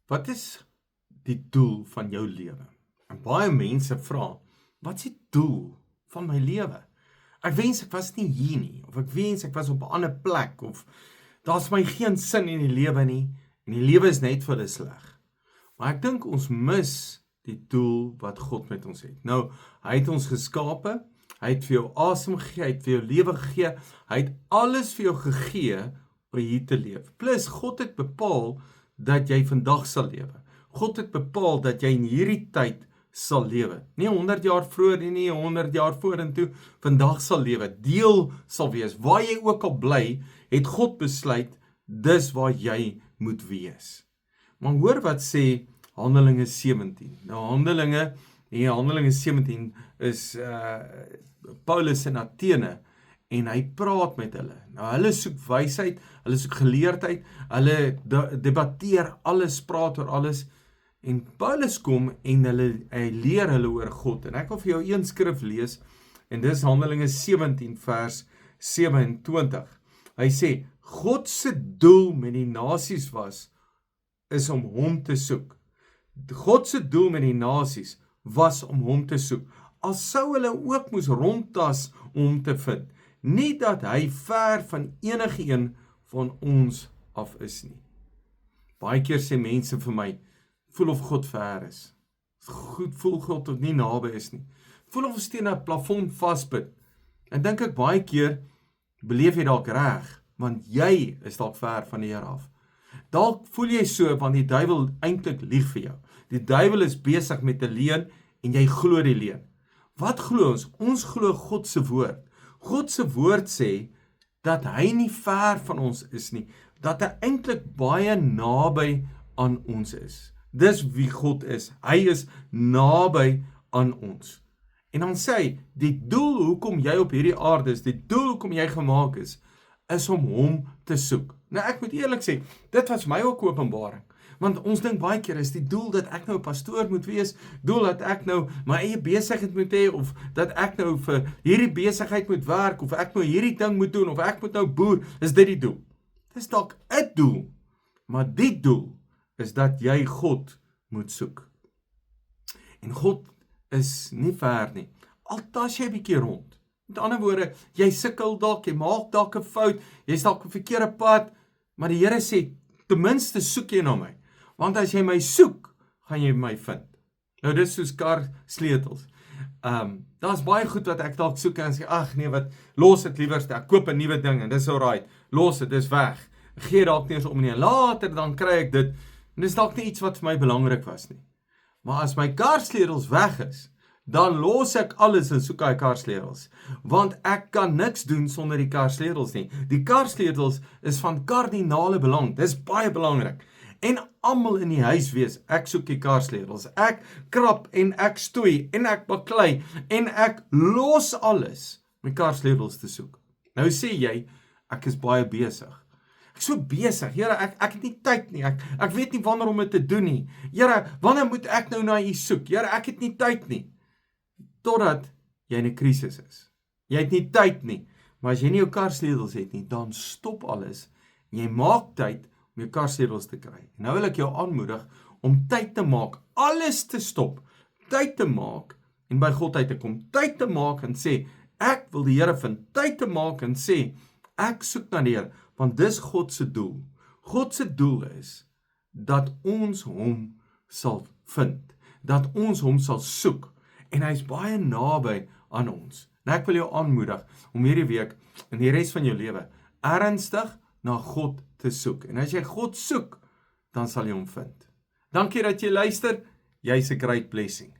Wat is die doel van jou lewe? En baie mense vra, wat is die doel van my lewe? Ek wens ek was nie hier nie, of ek wens ek was op 'n ander plek, of daar's my geen sin in die lewe nie, en die lewe is net vir hulle sleg. Maar ek dink ons mis die doel wat God met ons het. Nou, hy het ons geskape, hy het vir jou asem gegee, hy het vir jou lewe gegee, hy het alles vir jou gegee om hier te leef. Plus, God het bepaal dat jy vandag sal lewe. God het bepaal dat jy in hierdie tyd sal lewe. Nie 100 jaar vroeër nie, 100 jaar vorentoe, vandag sal lewe. Deel sal wees. Waar jy ook al bly, het God besluit, dis waar jy moet wees. Maar hoor wat sê Handelinge 17. Nou Handelinge 17 is Paulus in Athene, en hy praat met hulle. Nou hulle soek wysheid, hulle soek geleerdheid, hulle debatteer alles, praat oor alles, en Paulus kom en hy leer hulle oor God. En ek wil vir jou een skrif lees, en dis Handelinge 17 vers 27. Hy sê, God se doel met die nasies is om hom te soek. God se doel met die nasies was om hom te soek. Al sou hulle ook moes rondtas om hom te vind. Nie dat hy ver van enige een van ons af is nie. Baie keer sê mense vir my, voel of God ver is. Voel God of nie naby is nie. Voel of ons teen 'n plafon vasbid. En dink ek baie keer, beleef jy dalk reg, want jy is dalk ver van die Here af. Dalk voel jy so, want die duiwel eintlik lieg vir jou. Die duiwel is besig met 'n leuen, en jy glo die leuen. Wat glo ons? Ons glo God se woord. God se woord sê, dat hy nie ver van ons is nie, dat hy eintlik baie naby aan ons is. Dis wie God is. Hy is naby aan ons. En dan sê hy, die doel hoekom jy op hierdie aarde is, die doel hoekom jy gemaak is om hom te soek. Nou ek moet eerlik sê, dit was my ook openbaring. Want ons dink baie keer is die doel dat ek nou 'n pastoor moet wees, doel dat ek nou my eie besigheid moet hê, of dat ek nou vir hierdie besigheid moet werk, of ek nou hierdie ding moet doen, of ek moet nou boer, is dit die doel. Dis dalk 'n doel, maar die doel is dat jy God moet soek. En God is nie ver nie. Al tas jy 'n bietjie rond. Met ander woorde, jy sukkel dalk, jy maak dalk 'n fout, jy's dalk op 'n verkeerde pad, maar die Here sê, ten minste soek jy na my. Want as jy my soek, gaan jy my vind. Nou dis soos kar sleutels. Daar's baie goed wat ek dalk soek en sê, ag nee, wat, los dit liewerste, ek koop 'n nuwe ding en dis alright. Los dit, dis weg. Gee dalk nie eens om nie. Later dan kry ek dit. En dis dalk nie iets wat vir my belangrik was nie. Maar as my karsleutels weg is, dan los ek alles en soek hy karsleutels. Want ek kan niks doen sonder die karsleutels nie. Die karsleutels is van kardinale belang. Dis baie belangrik. En almal in die huis weet, ek soek die karsleutels. Ek krap en ek stoei en ek baklei en ek los alles om die karsleutels te soek. Nou sê jy, ek is baie besig. Ek is so besig, Here, ek het nie tyd nie, ek weet nie wanneer om dit te doen nie. Here, wanneer moet ek nou na U soek? Here, ek het nie tyd nie. Totdat jy in 'n krisis is. Jy het nie tyd nie, maar as jy nie jou karsleutels het nie, dan stop alles en jy maak tyd om jou karsleutels te kry. En nou wil ek jou aanmoedig om tyd te maak, alles te stop, tyd te maak en by God uit te kom, tyd te maak en sê, ek wil die Here vind, tyd te maak en sê, ek soek na die Here, want dis God se doel. God se doel is dat ons hom sal vind, dat ons hom sal soek, en hy is baie naby aan ons. Nou ek wil jou aanmoedig om hierdie week en die res van jou lewe ernstig na God te soek. En as jy God soek, dan sal jy hom vind. Dankie dat jy luister. Jy's 'n great blessing.